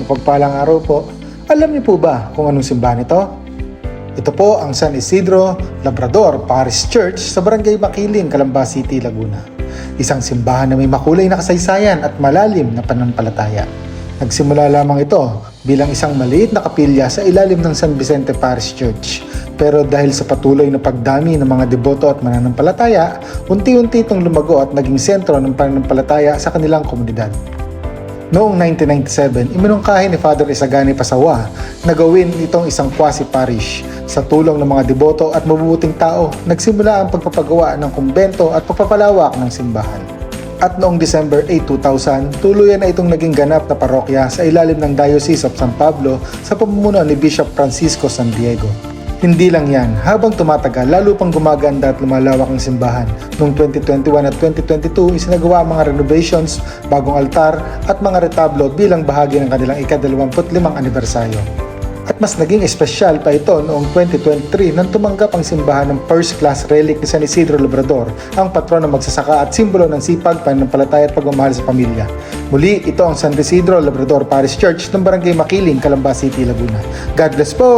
Mapagpalang araw po. Alam niyo po ba kung anong simbahan ito? Ito po ang San Isidro Labrador Parish Church sa Barangay Makiling, Calamba City, Laguna. Isang simbahan na may makulay na kasaysayan at malalim na pananampalataya. Nagsimula lamang ito bilang isang maliit na kapilya sa ilalim ng San Vicente Parish Church. Pero dahil sa patuloy na pagdami ng mga deboto at mananampalataya, unti-unti itong lumago at naging sentro ng pananampalataya sa kanilang komunidad. Noong 1997, iminungkahi ni Father Isagani Pasawa na gawin itong isang quasi-parish. Sa tulong ng mga deboto at mabubuting tao, nagsimula ang pagpapagawa ng kumbento at pagpapalawak ng simbahan. At noong December 8, 2000, tuluyan na itong naging ganap na parokya sa ilalim ng Diocese of San Pablo sa pamumuno ni Bishop Francisco San Diego. Hindi lang yan, habang tumatagal, lalo pang gumaganda at lumalawak ang simbahan. Noong 2021 at 2022, isinagawa ang mga renovations, bagong altar at mga retablo bilang bahagi ng kanilang ika-25 anibersaryo. At mas naging espesyal pa ito noong 2023 nang tumanggap ang simbahan ng first-class relic ni San Isidro Labrador, ang patron ng magsasaka at simbolo ng sipag, pananampalataya at pagmamahal sa pamilya. Muli, ito ang San Isidro Labrador Parish Church ng Barangay Makiling, Calamba City, Laguna. God bless po!